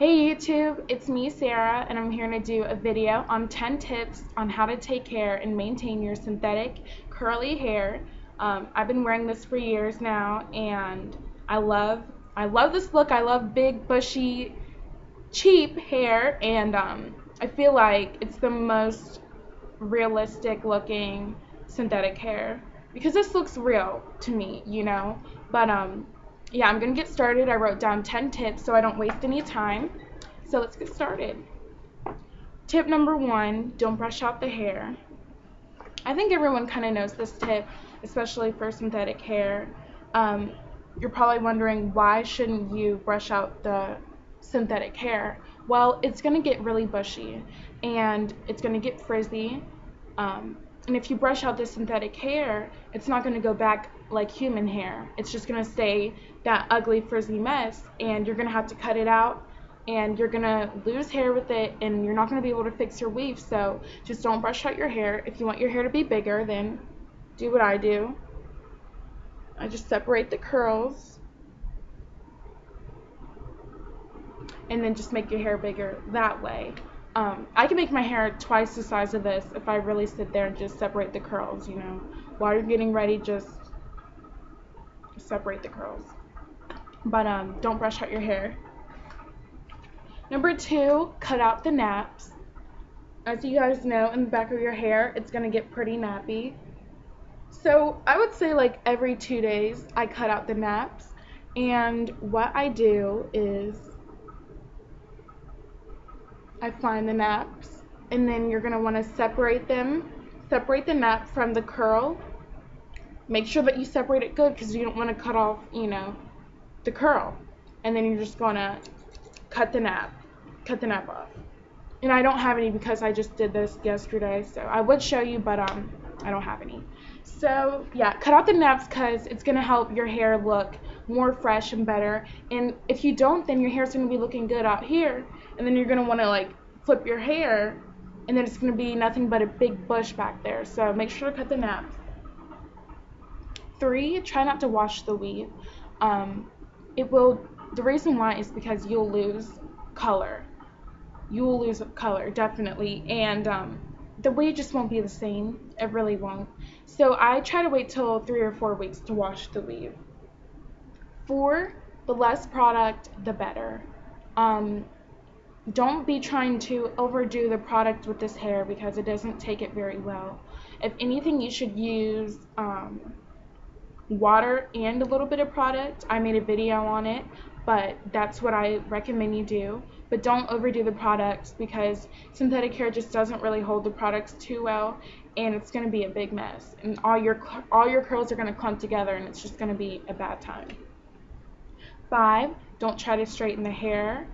Hey YouTube, it's me Sarah and I'm here to do a video on 10 tips on how to take care and maintain your synthetic curly hair. I've been wearing this for years now and I love this look. I love big bushy cheap hair and I feel like it's the most realistic looking synthetic hair because this looks real to me, But yeah, I'm gonna get started. I wrote down 10 tips so I don't waste any time. So let's get started. Tip number 1, don't brush out the hair. I think everyone kind of knows this tip, especially for synthetic hair. You're probably wondering, why shouldn't you brush out the synthetic hair? Well, it's going to get really bushy and it's going to get frizzy. And if you brush out the synthetic hair, it's not going to go back like human hair. It's just going to stay that ugly frizzy mess, and you're going to have to cut it out, and you're going to lose hair with it, and you're not going to be able to fix your weave. So just don't brush out your hair. If you want your hair to be bigger, then do what I do. I just separate the curls and then just make your hair bigger that way. I can make my hair twice the size of this if I really sit there and just separate the curls, While you're getting ready, just separate the curls. But don't brush out your hair. Number 2, cut out the naps. As you guys know, in the back of your hair, it's going to get pretty nappy. So I would say like every 2 days, I cut out the naps. And what I do is I find the naps, and then you're going to want to separate them. Separate the nap from the curl. Make sure that you separate it good because you don't want to cut off, the curl. And then you're just going to cut the nap off. And I don't have any because I just did this yesterday, so I would show you, but I don't have any. So yeah, cut out the naps because it's going to help your hair look more fresh and better. And if you don't, then your hair's going to be looking good out here, and then you're going to want to like flip your hair, and then it's going to be nothing but a big bush back there. So make sure to cut the naps. 3, try not to wash the weave. The reason why is because you'll lose color. You will lose color, definitely, and the weave just won't be the same. It really won't. So I try to wait till 3 or 4 weeks to wash the weave. 4, the less product, the better. Don't be trying to overdo the product with this hair because it doesn't take it very well. If anything, you should use water and a little bit of product. I made a video on it, but that's what I recommend you do. But don't overdo the products because synthetic hair just doesn't really hold the products too well, and it's going to be a big mess, and all your curls are going to clump together, and it's just going to be a bad time. 5, don't try to straighten the hair.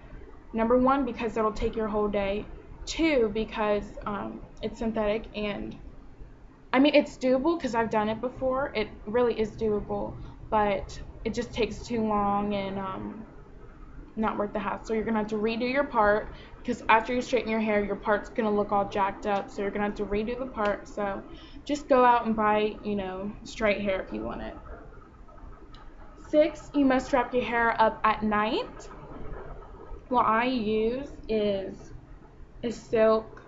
Number 1, because it'll take your whole day. 2, because it's synthetic, and I mean, it's doable because I've done it before. It really is doable, but it just takes too long and not worth the hassle. So you're going to have to redo your part because after you straighten your hair, your part's going to look all jacked up. So you're going to have to redo the part. So just go out and buy, straight hair if you want it. 6, you must wrap your hair up at night. What I use is a silk,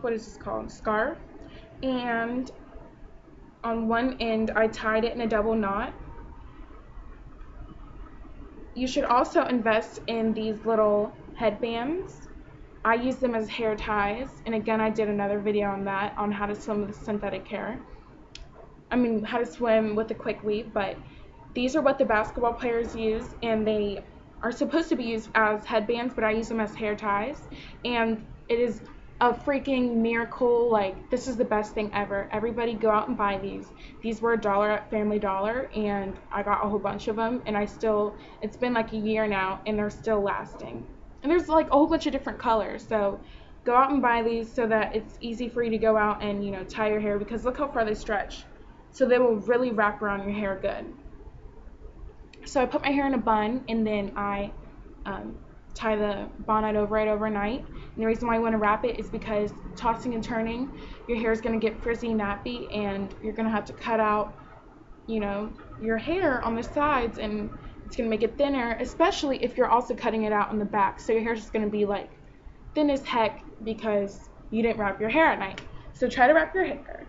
what is this called? Scarf. And on one end, I tied it in a double knot. You should also invest in these little headbands. I use them as hair ties, and again, I did another video on that, on how to swim with synthetic hair. How to swim with a quick weave, but these are what the basketball players use, and they are supposed to be used as headbands, but I use them as hair ties, and it is a freaking miracle. Like, this is the best thing ever. Everybody go out and buy these. These were $1 at Family Dollar, and I got a whole bunch of them, and it's been like a year now, and they're still lasting. And there's like a whole bunch of different colors, so go out and buy these so that it's easy for you to go out and, tie your hair, because look how far they stretch. So they will really wrap around your hair good. So I put my hair in a bun, and then I tie the bonnet over it overnight. And the reason why I want to wrap it is because tossing and turning, your hair is going to get frizzy, nappy, and you're going to have to cut out, your hair on the sides, and It's going to make it thinner, especially if you're also cutting it out in the back. So your hair's just going to be like thin as heck because you didn't wrap your hair at night. So try to wrap your hair.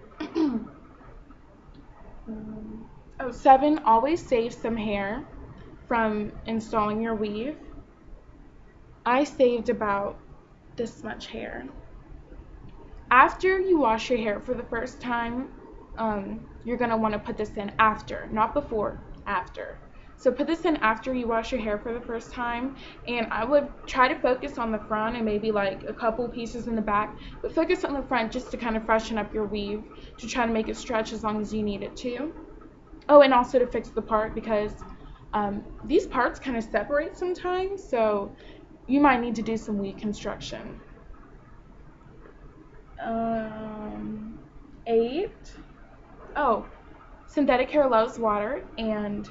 7, always save some hair from installing your weave. I saved about this much hair. After you wash your hair for the first time, you're going to want to put this in after, not before, after. So put this in after you wash your hair for the first time, and I would try to focus on the front and maybe like a couple pieces in the back, but focus on the front just to kind of freshen up your weave, to try to make it stretch as long as you need it to. Oh, and also to fix the part, because these parts kind of separate sometimes, so you might need to do some weave construction. 8. Oh, synthetic hair loves water, and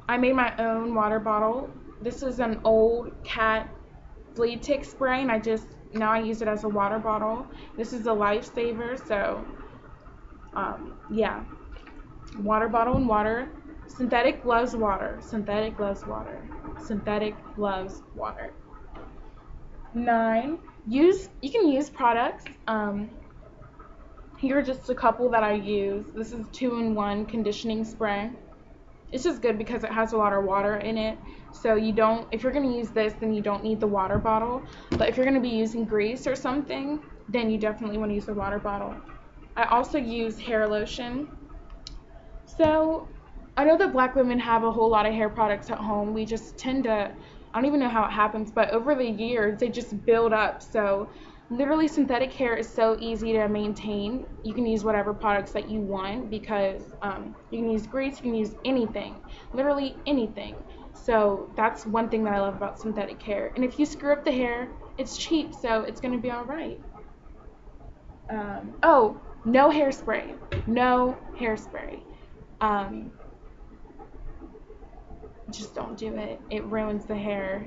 I made my own water bottle. This is an old cat flea tick spray, and now I use it as a water bottle. This is a lifesaver, so yeah. Water bottle and water. Synthetic loves water. Synthetic loves water. Synthetic loves water. 9. You can use products. Here are just a couple that I use. This is 2-in-1 conditioning spray. It's just good because it has a lot of water in it. So if you're going to use this, then you don't need the water bottle. But if you're going to be using grease or something, then you definitely want to use the water bottle. I also use hair lotion. So I know that black women have a whole lot of hair products at home. We just tend to, I don't even know how it happens, but over the years they just build up. So literally synthetic hair is so easy to maintain. You can use whatever products that you want, because you can use grease, you can use anything, literally anything. So that's one thing that I love about synthetic hair. And if you screw up the hair, it's cheap, so it's going to be alright. Oh, no hairspray. No hairspray. Just don't do it. It ruins the hair.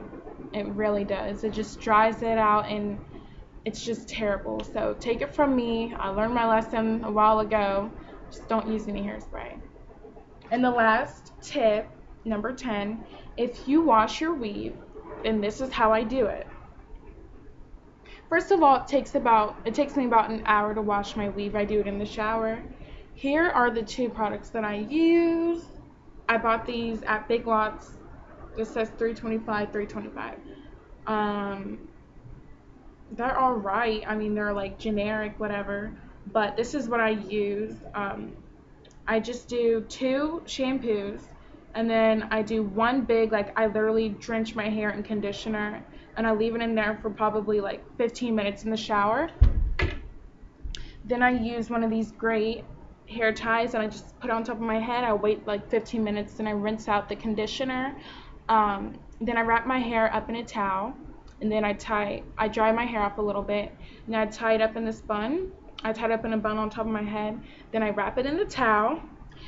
It really does. It just dries it out, and it's just terrible. So take it from me. I learned my lesson a while ago. Just don't use any hairspray. And the last tip, number 10, if you wash your weave, then this is how I do it. First of all, it takes me about an hour to wash my weave. I do it in the shower. Here are the 2 products that I use. I bought these at Big Lots. This says $3.25, $3.25. They're alright. I mean, they're like generic, whatever. But this is what I use. I just do 2 shampoos, and then I do one big, like I literally drench my hair in conditioner, and I leave it in there for probably like 15 minutes in the shower. Then I use one of these great hair ties, and I just put it on top of my head. I wait like 15 minutes, then I rinse out the conditioner. Then I wrap my hair up in a towel, and then I dry my hair off a little bit, and then I tie it up in this bun. I tie it up in a bun on top of my head, then I wrap it in the towel,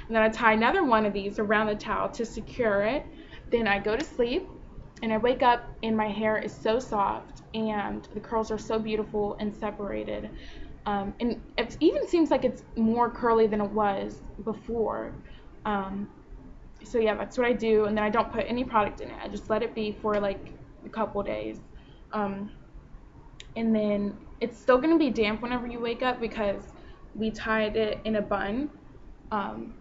and then I tie another one of these around the towel to secure it. Then I go to sleep, and I wake up, and my hair is so soft, and the curls are so beautiful and separated. And it even seems like it's more curly than it was before. So yeah, that's what I do, and then I don't put any product in it. I just let it be for like a couple days. And then it's still going to be damp whenever you wake up because we tied it in a bun. And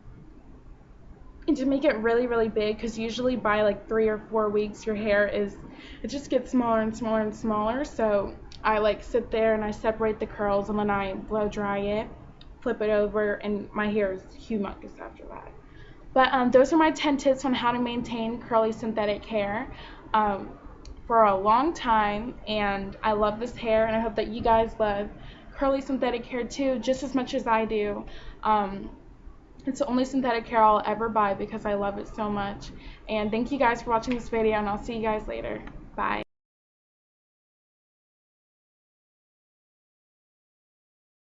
to make it really, really big, because usually by like 3 or 4 weeks your hair it just gets smaller and smaller and smaller. So I like sit there and I separate the curls, and then I blow dry it, flip it over, and my hair is humongous after that. But those are my 10 tips on how to maintain curly synthetic hair for a long time, and I love this hair, and I hope that you guys love curly synthetic hair too, just as much as I do. It's the only synthetic hair I'll ever buy because I love it so much. And thank you guys for watching this video, and I'll see you guys later. Bye.